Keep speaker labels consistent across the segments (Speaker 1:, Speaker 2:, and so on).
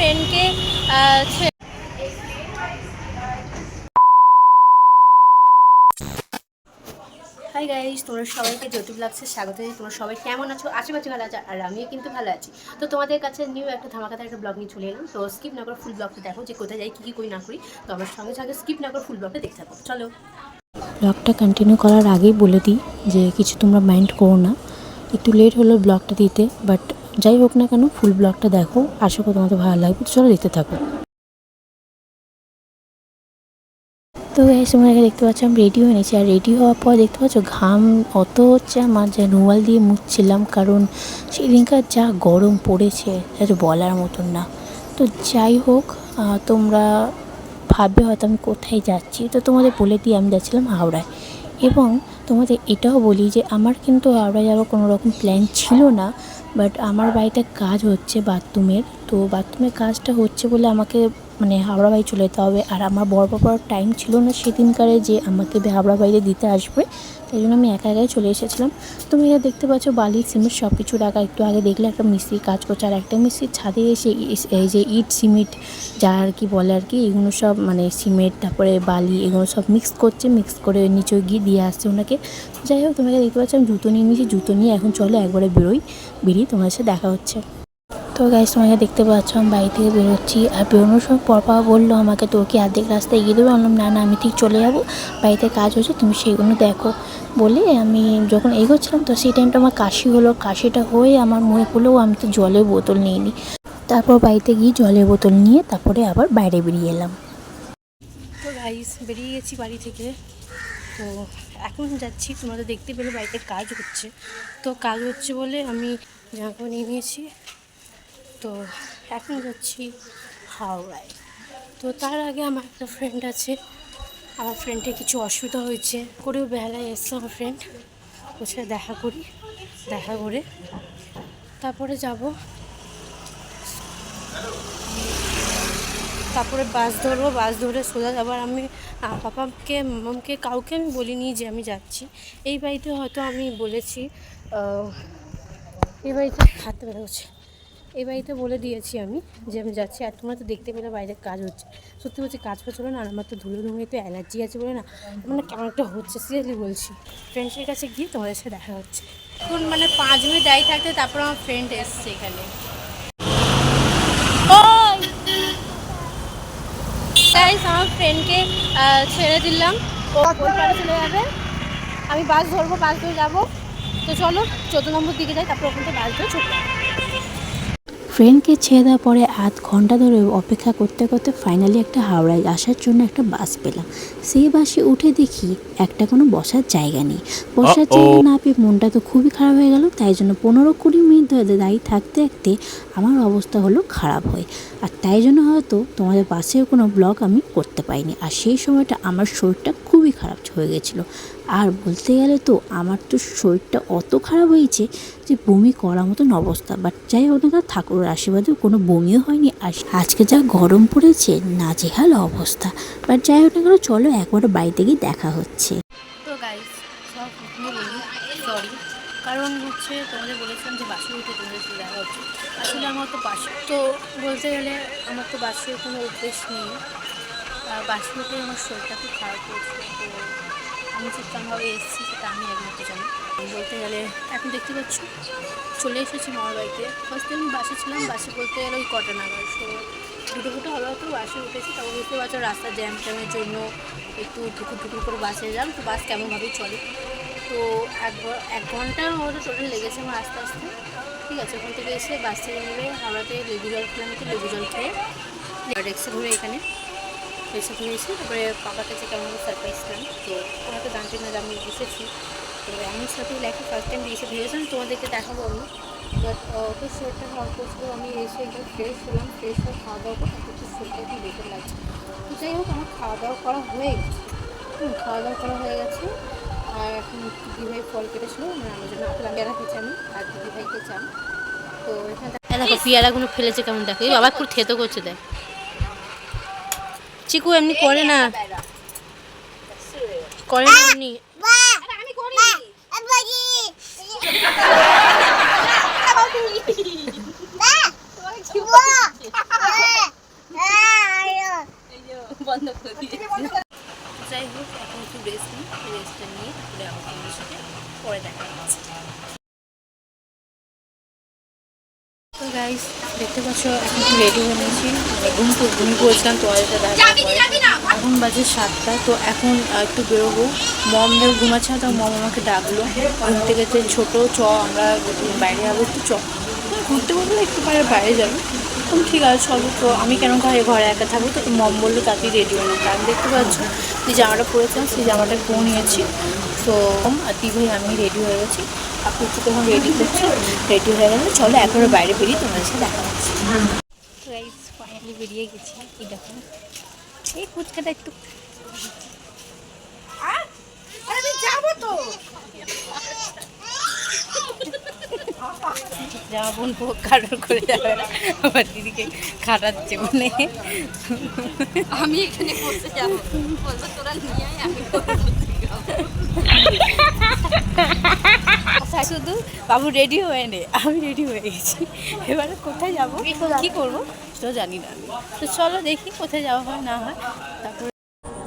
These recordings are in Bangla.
Speaker 1: ফ্রেন্ডকে হাই গাইস, তোমরা সবাইকে জ্যোতি ব্লগসে স্বাগত জানাই। তোমরা সবাই কেমন আছো? আশা করছি ভালো আছো, আর আমিও কিন্তু ভালো আছি। তো তোমাদের কাছে নিউ একটা ধামাকাদার একটা ব্লগ নিয়ে চলে এলাম। তো স্কিপ না করে ফুল ব্লগটা দেখো, যে কোথায় যাই, কী করি না করি। তো আমার সঙ্গে সঙ্গে স্কিপ না করে ফুল ব্লগটা দেখতে থাকো। চলো,
Speaker 2: ব্লগটা কন্টিনিউ করার আগেই বলে দিই যে কিছু তোমরা মাইন্ড করো না, একটু লেট হলো ব্লগটা দিতে, বাট যাই হোক না কেন ফুল ব্লগটা দেখো, আশা করি তোমাদের ভালো লাগবে। চলো দেখতে থাকো। তো এই সময় দেখতে পাচ্ছ আমি রেডি হয়ে নিয়েছি, আর রেডি হওয়ার পর দেখতে পাচ্ছ ঘাম অত হচ্ছে আমার, যে রুমাল দিয়ে মুছছিলাম, কারণ সেদিনকার যা গরম পড়েছে যা বলার মতন না। তো যাই হোক, তোমরা ভাববে হয়তো আমি কোথায় যাচ্ছি, তো তোমাদের বলে দিই আমি যাচ্ছিলাম হাওড়ায়। এবং তোমাদের এটাও বলি যে আমার কিন্তু হাওড়ায় যাওয়ার কোনো রকম প্ল্যান ছিল না, বাট আমার বাড়িতে কাজ হচ্ছে বাথরুমের, তো বাথরুমের কাজটা হচ্ছে বলে আমাকে হাওড়া বাড়ি চলে যেতে হবে। আর আমার বড় বাবার টাইম ছিল না সেদিনকারে যে আমাকে হাওড়া বাড়িতে দিতে আসবে, তাই জন্য আমি একা একাই চলে এসেছিলাম। তুমি এখানে দেখতে পাচ্ছ বালি সিমেন্ট সব কিছু রাখা। একটু আগে দেখলে একটা মিস্ত্রি কাজ করছে, আর একটা মিস্ত্রির ছাদে এসে এই যে ইট সিমেন্ট যা আর কি বলে আর কি, এগুলো সব সিমেন্ট তারপরে বালি এগুলো সব মিক্স করছে, মিক্স করে নিচে গিয়ে দিয়ে আসছে ওনাকে। যাই হোক, তোমাকে দেখতে পাচ্ছ আমি জুতো নিয়ে নিয়েছি, জুতো নিয়ে এখন চলো একবারে বেরিয়ে তোমার সাথে দেখা হচ্ছে। তো গাইস, তোমাকে দেখতে পাচ্ছ আমি বাড়ি থেকে বেরোচ্ছি, আর বেরোনোর সময় পরপা বললো আমাকে তো কি অর্ধেক রাস্তায় এগিয়ে দেবো। বললাম না আমি ঠিক চলে যাবো, বাড়িতে কাজ হচ্ছে, তুমি সেইগুলো দেখো বলে আমি যখন এগোচ্ছিলাম তো সেই টাইমটা আমার কাশি হলো। কাশিটা হয়ে আমার মনে পড়লেও আমি তো জলের বোতল নিইনি। তারপর বাড়িতে গিয়ে জলের বোতল নিয়ে তারপরে আবার বাইরে বেরিয়ে এলাম।
Speaker 1: তো গাইস বেরিয়ে গেছি বাড়ি থেকে। তো এখন যাচ্ছি, তোমাদের দেখতে পেলে বাড়িতে কাজ হচ্ছে। তো কাজ হচ্ছে বলে আমি জামা নিয়ে নিয়েছি। তো এখন যাচ্ছি হাওড়ায়। তো তার আগে আমার একটা ফ্রেন্ড আছে, আমার ফ্রেন্ডের কিছু অসুবিধা হয়েছে, করেও বেহালায় এসছে আমার ফ্রেন্ড, ওর সাথে দেখা করি, দেখা করে তারপরে যাব, তারপরে বাস ধরবো, বাস ধরে সোজা যাবার। আমি পাপাকে মামাকে কাউকে আমি বলিনি যে আমি যাচ্ছি। এই বাড়িতে হয়তো আমি বলেছি, এই বাড়িতে হাতে বেরোচ্ছে, এই বাড়িতে বলে দিয়েছি আমি যে আমি যাচ্ছি। আর তোমরা তো দেখতে পেলে বাইরে কাজ হচ্ছে, সত্যি বলছি কাজ করছে না, আর আমার তো ধুলো ধুমোতে অ্যালার্জি আছে বলে না কেমন একটা হচ্ছে, সিরিয়াসলি বলছি। ফ্রেন্ডসের কাছে গিয়ে তোমাদের সাথে দেখা হচ্ছে। এখন 5 মিনিট দাঁড়িয়ে থাকতে তারপর আমার ফ্রেন্ড এসছে এখানে। গাইস, আমার ফ্রেন্ডকে ছেড়ে দিলাম, ও ওই পারে চলে যাবে, আমি বাস ধরবো, বাস ধরে যাবো। তো চলো 14 নম্বর দিকে যাই, তারপর ওখান থেকে বাস ধরে ছুটবো।
Speaker 2: ফ্রেন্ডকে ছেড়ে দেওয়ার পরে আধ ঘন্টা ধরে অপেক্ষা করতে করতে ফাইনালি একটা হাওড়ায় আসার জন্য একটা বাস পেলাম। সেই বাসে উঠে দেখি একটা কোনো বসার জায়গা নেই। বসার জায়গা না পেয়ে মনটা তো খুবই খারাপ হয়ে গেল। তাই জন্য 15-20 মিনিট ধরে দাঁড়িয়ে থাকতে থাকতে আমার অবস্থা হলো খারাপ হয়ে। আর তাই জন্য হয়তো তোমাদের বাসের কোনো ব্লগ আমি করতে পারিনি। আর সেই সময়টা আমার শরীরটা খুবই খারাপ হয়ে গেছিলো। আর বলতে গেলে তো আমার তো শরীরটা অত খারাপ হয়েছে যে বমি করার মতন অবস্থা। বাট যাই হোক না, ঠাকুরের আশীর্বাদে কোনো বমিও হয়নি। আর আজকে যা গরম পড়েছে, নাজেহাল অবস্থা। বাট যাই হোক না কেন, চলো একবার বাড়িতে গিয়ে দেখা হচ্ছে।
Speaker 1: তো গাইস, সব বলি সরি, কারণ হচ্ছে তোমাদের বলেছিলাম যে বাসে উঠে তোমাদের সাথে দেখা হচ্ছে। আসলে আমার তো বাসে, তো বলতে গেলে আমার তো বাসে কোনো অভ্যেস নেই। বাসে উঠে আমার শরীরটা খুব খারাপ হয়েছে। তো আমি যে কেমনভাবে এসেছি সেটা আমি একমাত্র জানি। বলতে গেলে এখন দেখতে পাচ্ছ চলে এসেছি মামার বাড়িতে। ফার্স্ট টাইম বাসে ছিলাম, বাসে বলতে গেলে ওই কটা নাগাদ। তো দুটো হওয়ার তো বাসে উঠেছি, তখন বুঝতে পারছো রাস্তার জ্যাম ট্যামের জন্য একটু ঠুকুর করে বাসে এলাম। তো বাস কেমনভাবেই চলে। তো 1 ঘন্টার মতো টোটাল লেগেছে আমার আস্তে আস্তে। ঠিক আছে, ওখান থেকে এসে বাস থেকে নেবে হাওড়াতে লেবু জল খেলাম, তো লেবু জল খেয়ে রিক্সা ধরে এখানে রিক্সা ধরে এসে তারপরে পাপার কাছে কেমন সারপ্রাইজ ছিলাম। তো ওরা তো জানতে না যে আমি এসেছি। তো এমন সাথে লেখা ফার্স্ট টাইম এসে ভেবেছিলাম তোমাদেরকে দেখাবো আমি, বাট ওকে শরীরটা খারাপ করছিল। আমি এসে একদম ফ্রেশ হলাম, ফ্রেশ হয়ে খাওয়া দাওয়া করে একটু শরীরটা একটু বেটার লাগছে। তো যাই হোক, আমার খাওয়া দাওয়া করা হয়ে গেছে, খাওয়া দাওয়া করা হয়ে গেছে। আর এখন দিদিভাই ফল কেটেছিল, আমার জন্য পেয়ারা খেয়েছি আমি, আর দিদিভাইকে চান। তো এখানে দেখো পেয়ারাগুলো ফেলেছে কেমন, দেখো এই বাবা খুব থেতো করছে। দেখ চিকু এমনি করে না, করে না এমনি।
Speaker 2: বন্ধ করে দিয়েছি।
Speaker 1: যাই হোক, এখন একটু রেস্ট নিই, রেস্টটা নিয়ে তারপরে আবার তোমাদের সাথে পরে দেখা হচ্ছে। তো গাইস দেখতে পাচ্ছ এখন একটু রেডি হয়ে নিয়েছি, ঘুমিয়ে পড়েছিলাম তোমাদের সাথে দেখা পরে। এখন বাজে 7টা, তো এখন একটু বেরোবো। মমদের ঘুমাচ্ছে না, তো মম আমাকে ডাকলো ঘুম থেকে, যে ছোটো চ আমরা বাইরে যাবো, একটু চ ঘুরতে বললো, একটু বাইরে যাবো। ঠিক আছে চলো। তো আমি কেন ঘরে একা থাকবো, তো মম বললো তাড়াতাড়ি রেডি হয়ে নিতে। আমি দেখতে পাচ্ছ যে জামাটা পরেছিলাম, সেই জামাটা পরে নিয়েছি। তো আর দিভাই আমি রেডি হয়ে গেছি, আপনি একটু তখন রেডি করছি। রেডি হয়ে গেলে চলো একবারে বাইরে বেরিয়ে তোমাদের সাথে দেখা হচ্ছে। তো এই ফাইনালি বেরিয়ে গেছি। এই দেখো এই ফুচকাটা একটু জামা বোন কারোর করে যাবে না, আমার দিদিকে খাটাচ্ছে বলে
Speaker 2: আমি এখানে বসে যাবো, বলবো তোরা নিয়ে আয়, আমি
Speaker 1: শুধু বাবু রেডি হয়ে নে, আমি রেডি হয়ে গেছি। এবারে কোথায় যাবো কি করবো সেটাও জানি না আমি। তো চলো দেখি কোথায় যাওয়া হয় না হয়। তারপরে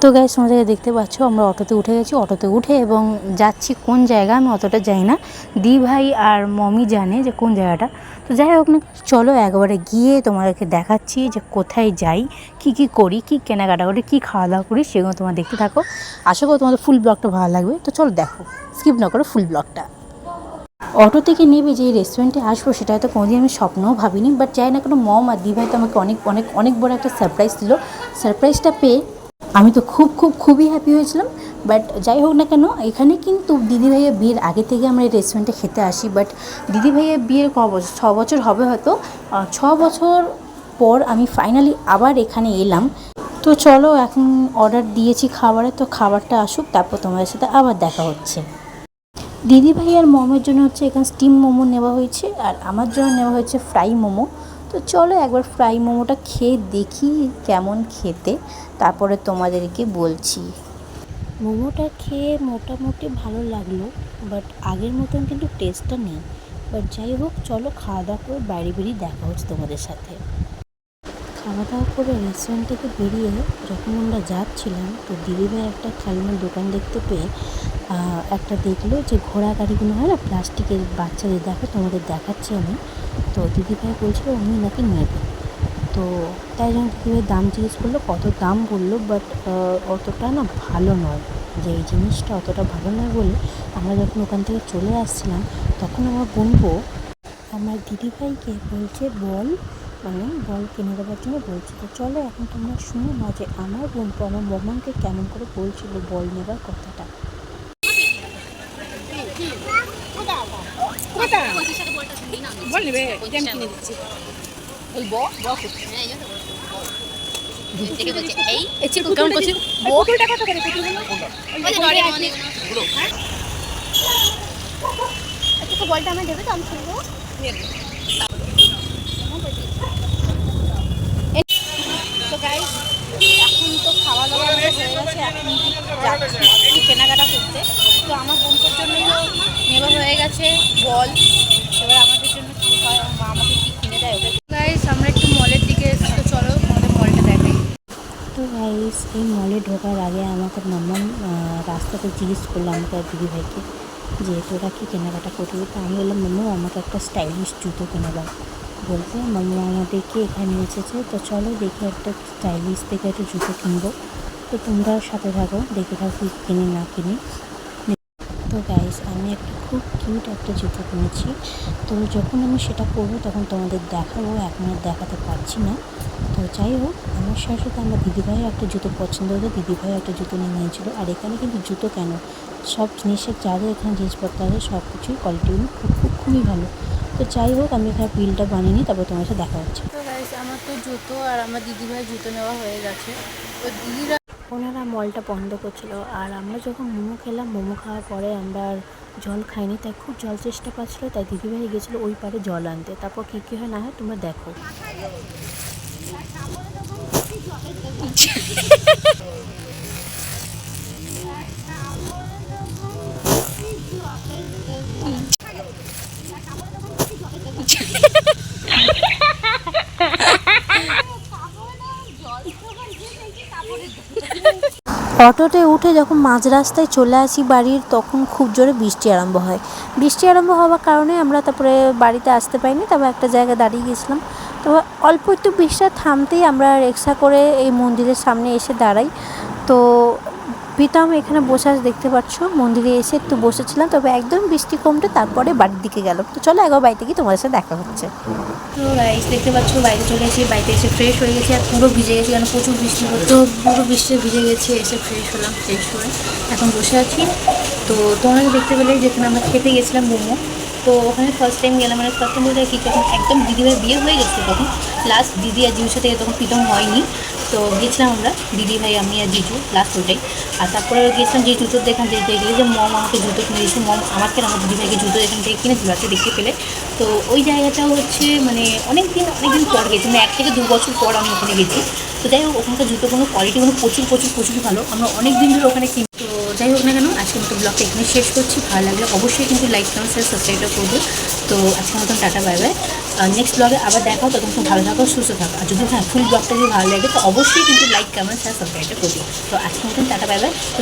Speaker 2: তো গাইস তোমাদের দেখতে পাচ্ছ আমরা অটোতে উঠে গেছি। অটোতে উঠে এবং যাচ্ছি কোন জায়গা আমি অতটা যাই না, দি ভাই আর মমি জানে যে কোন জায়গাটা। তো যাই হোক না, চলো একবারে গিয়ে তোমাদেরকে দেখাচ্ছি যে কোথায় যাই, কি করি, কি কেনাকাটা করি, কি খাওয়া দাওয়া করি, সেগুলো তোমরা দেখতে থাকো। আশা করি তোমাদের ফুল ব্লগটা ভালো লাগবে। তো চলো দেখো, স্কিপ না করো ফুল ব্লগটা। অটো থেকে নেবে যে রেস্টুরেন্টে আসবো সেটা হয়তো কোনোদিন আমি স্বপ্নও ভাবিনি, বাট যাই না, কোনো মম আর দি ভাই তো আমাকে অনেক অনেক অনেক বড় একটা সারপ্রাইজ দিল। সারপ্রাইজটা পেয়ে আমি তো খুবই হ্যাপি হয়েছিলাম। বাট যাই হোক না কেন, এখানে কিন্তু দিদিভাইয়ের বিয়ের আগে থেকে আমরা এই রেস্টুরেন্টে খেতে আসি। বাট দিদিভাইয়ের বিয়ের ক বছর, 6 বছর হবে হয়তো। 6 বছর পর আমি ফাইনালি আবার এখানে এলাম। তো চলো এখন অর্ডার দিয়েছি খাবারের, তো খাবারটা আসুক, তারপর তোমাদের সাথে আবার দেখা হচ্ছে। দিদিভাই আর মমের জন্য হচ্ছে এখানে স্টিম মোমো নেওয়া হয়েছে, আর আমার জন্য নেওয়া হয়েছে ফ্রাই মোমো। তো চলো একবার ফ্রাই মোমোটা খেয়ে দেখি কেমন খেতে, তারপরে তোমাদেরকে বলছি। মোমোটা খেয়ে মোটামুটি ভালো লাগলো, বাট আগের মতন কিন্তু টেস্টটা নেই। বাট যাই হোক, চলো খাওয়া দাওয়া করে বাইরে বেরিয়ে দেখা হচ্ছে তোমাদের সাথে। খাওয়া দাওয়া করে রেস্টুরেন্ট থেকে বেরিয়ে যখন আমরা যাচ্ছিলাম, তো দিদিভাই একটা খেলনার দোকান দেখতে পেয়ে একটা দেখলো যে ঘোড়া গাড়িগুলো হয় না প্লাস্টিকের, বাচ্চাদের, দেখো তোমাদের দেখাচ্ছি আমি। তো দিদিভাই বলছিল উনি নাকি নেবে, তো তাই জন্য দিদিভাই দাম জিজ্ঞেস করলো, কত দাম বললো। বাট অতটা না ভালো নয়, যে এই জিনিসটা অতটা ভালো নয় বলে আমরা যখন ওখান থেকে চলে আসছিলাম, তখন আমার বোনপো আমার দিদিভাইকে বলছে বল, মানে বল কিনে দেওয়ার জন্য বলছে। তো চলো এখন তোমরা শুনো না যে আমার বোনপো আমার মমাকে কেমন করে বলছিল বল নেবার কথাটা।
Speaker 1: বল নেবে, আমি কিনে দিচ্ছি। এই কেমন করছি বলটা আমার দেবে, তো আমি খেলবো। তো গাইস এখন তো খাওয়া দাওয়া হয়ে গেছে, এখন যাচ্ছি একটু কেনাকাটা করতে। তো আমার বোনটার জন্য নেওয়া হয়ে গেছে বল, এবার আমাদের জন্য কী হয়, মা আমাকে কী কিনে দেয় ওটা। গাইস আমরা একটু মলের দিকে এসে, তো চলো আমাদের মলটা দেখাই।
Speaker 2: তো গাইস এই মলে ঢোকার আগে আমাকে মাম্মাম রাস্তাতে জিজ্ঞেস করলো আমাকে আর দিদিভাইকে যে তোরা কি কেনাকাটা করবি। তো আমি বললাম মাম্মা আমাকে একটা স্টাইলিশ জুতো কিনে দাও। বলতে মাম্মা আমাদেরকে এখানে এসেছে, তো চলো দেখি একটা স্টাইলিশ থেকে একটা জুতো কিনবো। তো তোমরাও সাথে থাকো, দেখে থাকো কি কিনি না কিনি। তো গাইস আমি একটা খুব কিউট একটা জুতো কিনেছি, তো যখন আমি সেটা পরবো তখন তোমাদের দেখাবো, এখন আর দেখাতে পারছি না। তো যাই হোক, আমার সাথে সাথে আমার দিদিভাইও একটা জুতো পছন্দ হতো, দিদিভাইও একটা জুতো নিয়ে নিয়েছিলো। আর এখানে কিন্তু জুতো কেন, সব জিনিসের যা যা এখানে জিনিসপত্র আছে সব কিছুই কোয়ালিটিগুলো খুবই ভালো। তো যাই হোক, আমি এখানে বিলটা বানিয়ে নিই, তারপর তোমার সাথে দেখা হচ্ছে।
Speaker 1: তো গাইস আমার তো জুতো আর আমার দিদিভাই জুতো নেওয়া হয়ে গেছে। তো দিদিরা
Speaker 2: ওনারা মলটা বন্ধ করছিল, আর আমরা যখন মোমো খেলাম, মোমো খাওয়ার পরে আমরা আর জল খাইনি, তাই খুব জল চেষ্টা পাচ্ছিলো, তাই দিদিভাই গেছিলো ওই পারে জল আনতে। তারপর কী হয় না হয় তোমরা দেখো। অটোতে উঠে যখন মাঝ রাস্তায় চলে আসি বাড়ির, তখন খুব জোরে বৃষ্টি আরম্ভ হয়। বৃষ্টি আরম্ভ হওয়ার কারণে আমরা তারপরে বাড়িতে আসতে পারিনি, তবে একটা জায়গায় দাঁড়িয়ে গেছিলাম। তো অল্প একটু বৃষ্টিটা থামতেই আমরা রিক্সা করে এই মন্দিরের সামনে এসে দাঁড়াই। তো প্রীতম এখানে বসে আছে, দেখতে পাচ্ছ। মন্দিরে এসে একটু বসেছিলাম, তবে একদম বৃষ্টি কমতে তারপরে বাড়ির দিকে গেল। তো চলো একবার বাড়িতে গিয়ে তোমাদের সাথে দেখা হচ্ছে।
Speaker 1: তো গাইস দেখতে পাচ্ছ বাইরে চলে এসে, বাড়িতে এসে ফ্রেশ হয়ে গেছি, আর পুরো ভিজে গেছি কারণ প্রচুর বৃষ্টি হতো, পুরো বৃষ্টি ভিজে গেছি। এসে ফ্রেশ হলাম, ফ্রেশ হয়ে এখন বসে আছি। তো তোমরা দেখতে পেলে যেখানে আমরা খেতে গেছিলাম মোমো, তো ওখানে ফার্স্ট টাইম গেলাম, মানে ফার্স্ট টাইম বলতে কি, তখন একদম দিদিভাই বিয়ে হয়ে গেছিলো, তখন লাস্ট দিদি আর জিজুর সাথে তখন প্রীতম হয়নি। তো গেছিলাম আমরা দিদিভাই, আমি আর জিজু, লাস্ট ওটাই। আর তারপরে গেছিলাম যে জুতোর দেখান দেখতে গেলে, যে মম আমাকে জুতো কিনে দিয়েছে, মম আমাকে আমার দিদিভাইকে জুতো এখান থেকে কিনে দিল, দেখতে পেলে। তো ওই জায়গাটাও হচ্ছে মানে অনেক দিন পর গেছি, মানে 1 থেকে 2 বছর পর আমি ওখানে গেছি। তো যাই হোক, ওখানকার জুতোগুলো কোয়ালিটিগুলো প্রচুর ভালো, আমরা অনেক দিন ধরে ওখানে কিনি। তো যাই হোক না কেন, আজকের মতো ব্লগটা এখানে শেষ করছি। ভালো লাগলে অবশ্যই কিন্তু লাইক কমেন্ট শেয়ার সাবস্ক্রাইবটা করবে। তো আজকের মতন টাটা, বাই বাই। নেক্সট ব্লগে আবার দেখাও, তখন খুব ভালো থাকো, সুস্থ থাকো। আর যদি ফুল ব্লগটা যদি ভালো লাগে তো অবশ্যই কিন্তু লাইক কমেন্ট শেয়ার সাবস্ক্রাইবটা করবে। তো আজকের মতন টাটা, বাই বাই। তো